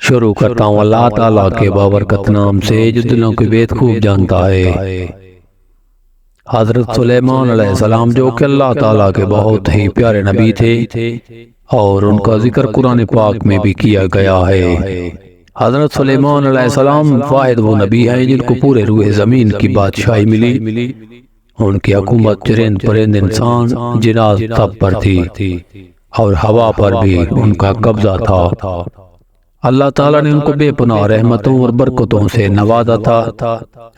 شروع کرتا ہوں اللہ تعالیٰ کے بابرکت نام سے جو دلوں کے بید خوب جانتا ہے۔ حضرت سلیمان علیہ السلام جو کہ اللہ تعالیٰ کے بہت ہی پیارے نبی تھے اور ان کا ذکر قرآن پاک میں بھی کیا گیا ہے۔ حضرت سلیمان علیہ السلام واحد وہ نبی ہیں جن کو پورے روح زمین کی بادشاہی ملی۔ ان کی حکومت چرند پرند انسان جنات سب پر تھی اور ہوا پر بھی ان کا قبضہ تھا۔ اللہ تعالیٰ نے ان کو بے پناہ رحمتوں اور برکتوں سے نوازا تھا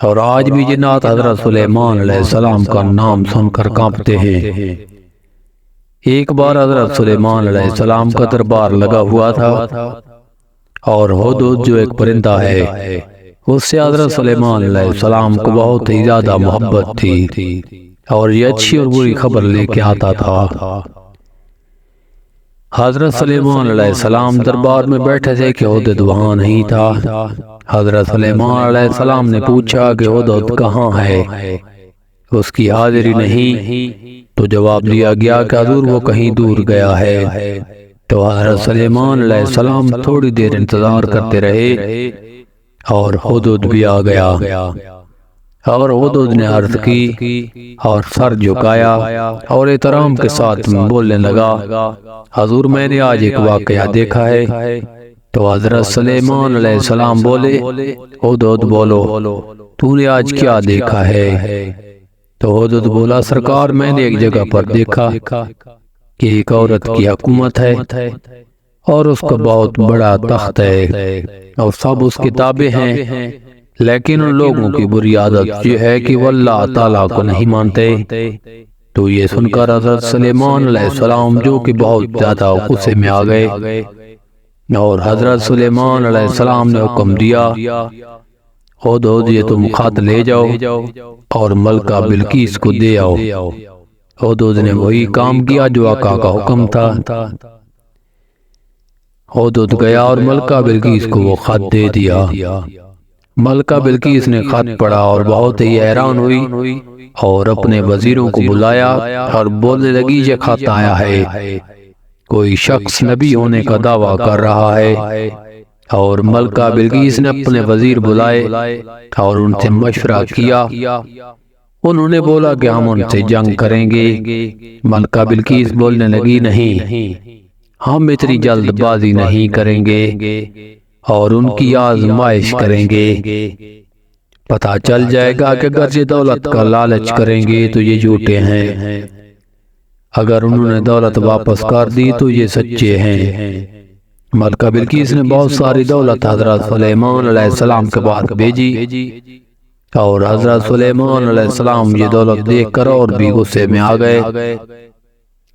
اور آج بھی جنات حضرت سلیمان علیہ السلام کا نام سن کر کانپتے ہیں۔ ایک بار حضرت سلیمان علیہ السلام کا دربار لگا ہوا تھا اور ہدہد جو ایک پرندہ ہے اس سے حضرت سلیمان علیہ السلام کو بہت ہی زیادہ محبت تھی اور یہ اچھی اور بری خبر لے کے آتا تھا۔ حضرت سلیمان علیہ السلام دربار میں بیٹھے تھے کہ ہدہد وہاں نہیں تھا۔ حضرت سلیمان علیہ السلام نے پوچھا کہ ہدہد کہاں ہے، اس کی حاضری نہیں، تو جواب دیا گیا کہ حضور وہ کہیں دور گیا ہے۔ تو حضرت سلیمان علیہ السلام تھوڑی دیر انتظار کرتے رہے اور ہدہد بھی آ گیا اور ہدہد نے عرض کی اور سر جھکایا اور احترام کے ساتھ بولنے لگا، حضور میں نے آج ایک واقعہ دیکھا ہے۔ تو حضرت سلیمان علیہ السلام بولے، ہدہد بولو تو نے آج کیا دیکھا ہے؟ تو ہدہد بولا، سرکار میں نے ایک جگہ پر دیکھا کہ ایک عورت کی حکومت ہے اور اس کا بہت بڑا تخت ہے اور سب اس کی تابع ہیں، لیکن ان لوگوں کی بری عادت یہ ہے کہ وہ اللہ تعالیٰ کو نہیں مانتے۔ تو یہ سن کر حضرت سلیمان علیہ السلام جو کہ بہت زیادہ غصے میں آ گئے اور حضرت سلیمان علیہ السلام نے حکم دیا، ہدہد یہ تم خط لے جاؤ اور ملکہ بلقیس کو دے آؤ۔ ہدہد نے وہی کام کیا جو آقا کا حکم تھا۔ ہدہد گیا اور ملکہ بلقیس کو وہ خط دے دیا۔ ملکہ بلقیس نے خط پڑھا اور بہت ہی حیران ہوئی اور اپنے وزیروں کو بلایا اور بولنے لگی، یہ خط آیا ہے، کوئی شخص نبی ہونے کا دعویٰ کر رہا ہے۔ اور ملکہ بلقیس نے اپنے وزیر بلائے اور ان سے مشورہ کیا۔ انہوں نے بولا کہ ہم ان سے جنگ کریں گے۔ ملکہ بلقیس بولنے لگی، نہیں، ہم اتنی جلد بازی نہیں کریں گے اور ان کی آزمائش کریں گے۔ پتہ چل جائے گا کہ اگر یہ دولت کا لالچ کریں گے تو یہ جھوٹے ہیں، اگر انہوں نے دولت واپس کر دی تو یہ سچے ہیں۔ ملکہ بلقیس نے بہت ساری دولت حضرت سلیمان علیہ السلام کے پاس بھیجی اور حضرت سلیمان علیہ السلام یہ دولت دیکھ کر اور بھی غصے میں آ گئے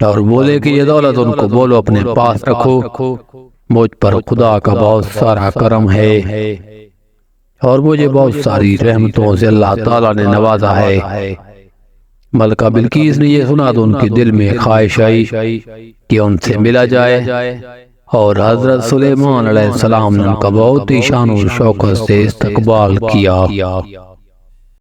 اور بولے کہ یہ دولت ان کو بولو اپنے پاس رکھو، مجھ پر خدا کا بہت سارا کرم ہے اور مجھے بہت ساری رحمتوں سے اللہ تعالیٰ نے نوازا ہے۔ ملکہ بلقیس نے یہ سنا تو ان کے دل میں خواہش آئی کہ ان سے ملا جائے اور حضرت سلیمان علیہ السلام نے ان کا بہت ہی شان و شوکت سے استقبال کیا۔